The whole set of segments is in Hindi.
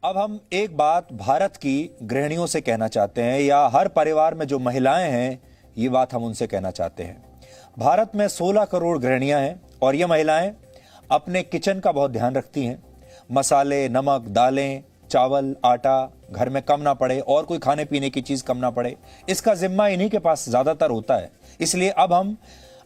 अब हम एक बात भारत की गृहिणियों से कहना चाहते हैं, या हर परिवार में जो महिलाएं हैं, ये बात हम उनसे कहना चाहते हैं। भारत में 16 करोड़ गृहिणियां हैं और ये महिलाएं अपने किचन का बहुत ध्यान रखती हैं। मसाले, नमक, दालें, चावल, आटा घर में कम ना पड़े और कोई खाने पीने की चीज कम ना पड़े, इसका जिम्मा इन्हीं के पास ज्यादातर होता है। इसलिए अब हम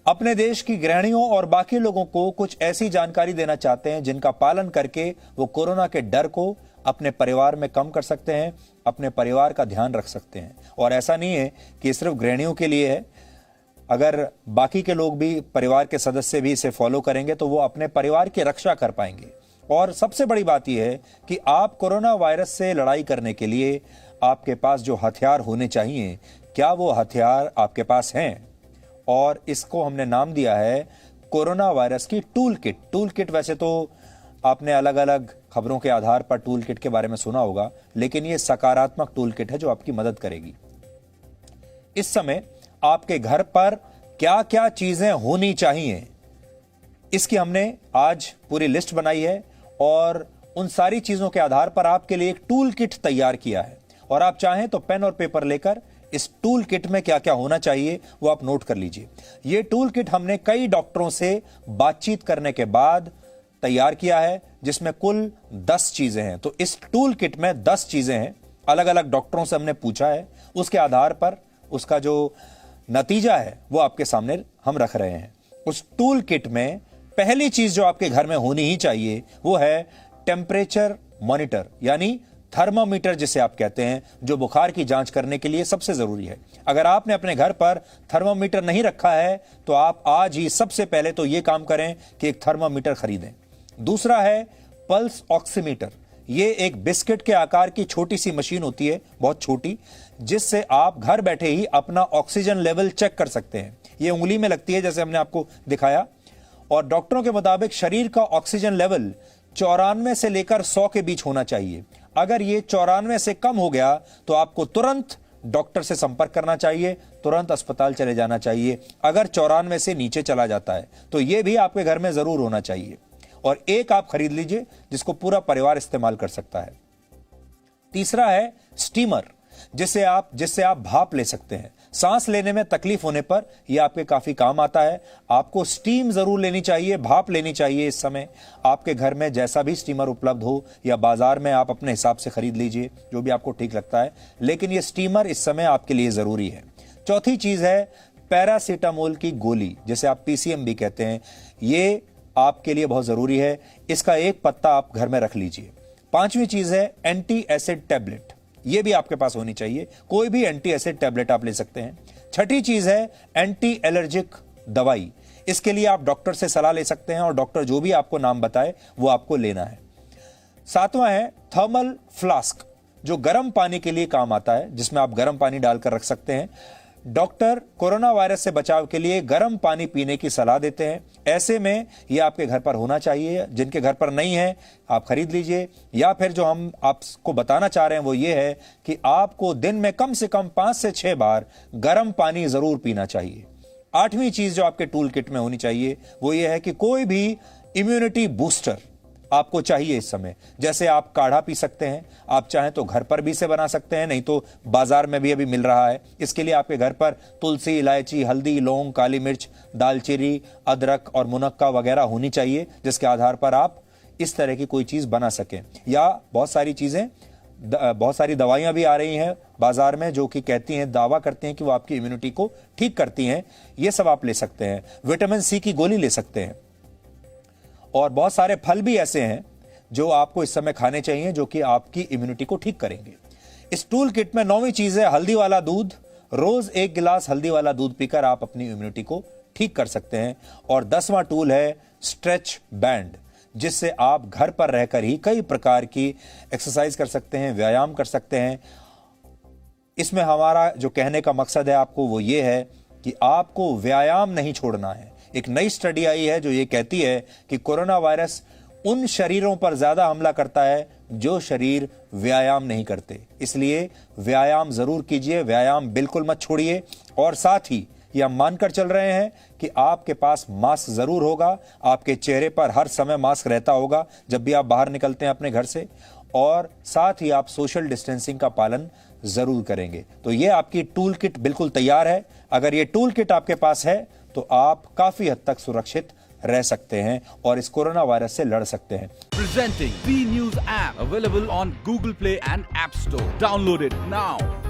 अपने देश की गृहिणियों और बाकी लोगों को कुछ ऐसी जानकारी देना चाहते हैं जिनका पालन करके वो कोरोना के डर को अपने परिवार में कम कर सकते हैं, अपने परिवार का ध्यान रख सकते हैं। और ऐसा नहीं है कि सिर्फ गृहिणियों के लिए है, अगर बाकी के लोग भी, परिवार के सदस्य भी इसे फॉलो करेंगे तो वो अपने परिवार की रक्षा कर पाएंगे। और सबसे बड़ी बात यह है कि आप कोरोना वायरस से लड़ाई करने के लिए आपके पास जो हथियार होने चाहिए, क्या वो हथियार आपके पास हैं? और इसको हमने नाम दिया है कोरोना वायरस की टूल किट। टूल किट, वैसे तो आपने अलग अलग खबरों के आधार पर टूल किट के बारे में सुना होगा, लेकिन ये सकारात्मक टूल किट है जो आपकी मदद करेगी। इस समय आपके घर पर क्या क्या चीजें होनी चाहिए, इसकी हमने आज पूरी लिस्ट बनाई है और उन सारी चीजों के आधार पर आपके लिए एक टूल किट तैयार किया है। और आप चाहें तो पेन और पेपर लेकर इस टूल किट में क्या क्या होना चाहिए वो आप नोट कर लीजिए। यह टूल किट हमने कई डॉक्टरों से बातचीत करने के बाद तैयार किया है, जिसमें कुल 10 चीजें हैं। तो इस टूल किट में 10 चीजें हैं, अलग अलग डॉक्टरों से हमने पूछा है, उसके आधार पर उसका जो नतीजा है वो आपके सामने हम रख रहे हैं। उस टूल किट में पहली चीज जो आपके घर में होनी ही चाहिए वो है टेम्परेचर मॉनिटर, यानी थर्मामीटर जिसे आप कहते हैं, जो बुखार की जांच करने के लिए सबसे जरूरी है। अगर आपने अपने घर पर थर्मामीटर नहीं रखा है तो आप आज ही सबसे पहले तो यह काम करें कि एक थर्मामीटर खरीदें। दूसरा है पल्स ऑक्सीमीटर। यह एक बिस्किट के आकार की छोटी सी मशीन होती है, बहुत छोटी, जिससे आप घर बैठे ही अपना ऑक्सीजन लेवल चेक कर सकते हैं। यह उंगली में लगती है, जैसे हमने आपको दिखाया, और डॉक्टरों के मुताबिक शरीर का ऑक्सीजन लेवल 94 से लेकर 100 के बीच होना चाहिए। अगर ये 94 से कम हो गया तो आपको तुरंत डॉक्टर से संपर्क करना चाहिए, तुरंत अस्पताल चले जाना चाहिए। अगर 94 से नीचे चला जाता है तो यह भी आपके घर में जरूर होना चाहिए। और एक आप खरीद लीजिए जिसको पूरा परिवार इस्तेमाल कर सकता है। तीसरा है स्टीमर, जिससे आप भाप ले सकते हैं। सांस लेने में तकलीफ होने पर यह आपके काफी काम आता है। आपको स्टीम जरूर लेनी चाहिए, भाप लेनी चाहिए। इस समय आपके घर में जैसा भी स्टीमर उपलब्ध हो या बाजार में आप अपने हिसाब से खरीद लीजिए, जो भी आपको ठीक लगता है, लेकिन यह स्टीमर इस समय आपके लिए जरूरी है। चौथी चीज है पैरासीटामोल की गोली, जिसे आप पीसीएम भी कहते हैं। ये आपके लिए बहुत जरूरी है, इसका एक पत्ता आप घर में रख लीजिए। पांचवी चीज है एंटी एसिड टैबलेट, यह भी आपके पास होनी चाहिए। कोई भी एंटी एसिड टैबलेट आप ले सकते हैं। छठी चीज है एंटी एलर्जिक दवाई। इसके लिए आप डॉक्टर से सलाह ले सकते हैं और डॉक्टर जो भी आपको नाम बताए वो आपको लेना है। सातवां है थर्मल फ्लास्क, जो गर्म पानी के लिए काम आता है, जिसमें आप गर्म पानी डालकर रख सकते हैं। डॉक्टर कोरोना वायरस से बचाव के लिए गर्म पानी पीने की सलाह देते हैं। ऐसे में यह आपके घर पर होना चाहिए। जिनके घर पर नहीं है आप खरीद लीजिए। या फिर जो हम आपको बताना चाह रहे हैं वो ये है कि आपको दिन में कम से कम 5 से 6 बार गर्म पानी जरूर पीना चाहिए। आठवीं चीज जो आपके टूल किट में होनी चाहिए वो ये है कि कोई भी इम्यूनिटी बूस्टर आपको चाहिए इस समय। जैसे आप काढ़ा पी सकते हैं, आप चाहें तो घर पर भी इसे बना सकते हैं, नहीं तो बाजार में भी अभी मिल रहा है। इसके लिए आपके घर पर तुलसी, इलायची, हल्दी, लौंग, काली मिर्च, दालचीनी, अदरक और मुनक्का वगैरह होनी चाहिए, जिसके आधार पर आप इस तरह की कोई चीज बना सकें। या बहुत सारी दवाइयां भी आ रही हैं बाजार में जो कि कहती हैं, दावा करती हैं कि वो आपकी इम्यूनिटी को ठीक करती हैं। ये सब आप ले सकते हैं। विटामिन सी की गोली ले सकते हैं। और बहुत सारे फल भी ऐसे हैं जो आपको इस समय खाने चाहिए, जो कि आपकी इम्यूनिटी को ठीक करेंगे। इस टूल किट में 9वीं चीज है हल्दी वाला दूध। रोज 1 गिलास हल्दी वाला दूध पीकर आप अपनी इम्यूनिटी को ठीक कर सकते हैं। और 10वां टूल है स्ट्रेच बैंड, जिससे आप घर पर रहकर ही कई प्रकार की एक्सरसाइज कर सकते हैं, व्यायाम कर सकते हैं। इसमें हमारा जो कहने का मकसद है आपको वो ये है कि आपको व्यायाम नहीं छोड़ना है। एक नई स्टडी आई है जो ये कहती है कि कोरोना वायरस उन शरीरों पर ज्यादा हमला करता है जो शरीर व्यायाम नहीं करते। इसलिए व्यायाम जरूर कीजिए, व्यायाम बिल्कुल मत छोड़िए। और साथ ही ये हम मानकर चल रहे हैं कि आपके पास मास्क जरूर होगा, आपके चेहरे पर हर समय मास्क रहता होगा जब भी आप बाहर निकलते हैं अपने घर से। और साथ ही आप सोशल डिस्टेंसिंग का पालन जरूर करेंगे। तो ये आपकी टूल किट बिल्कुल तैयार है। अगर ये टूल किट आपके पास है तो आप काफी हद तक सुरक्षित रह सकते हैं और इस कोरोना वायरस से लड़ सकते हैं। Presenting V News app available on Google Play and App Store. Download it now.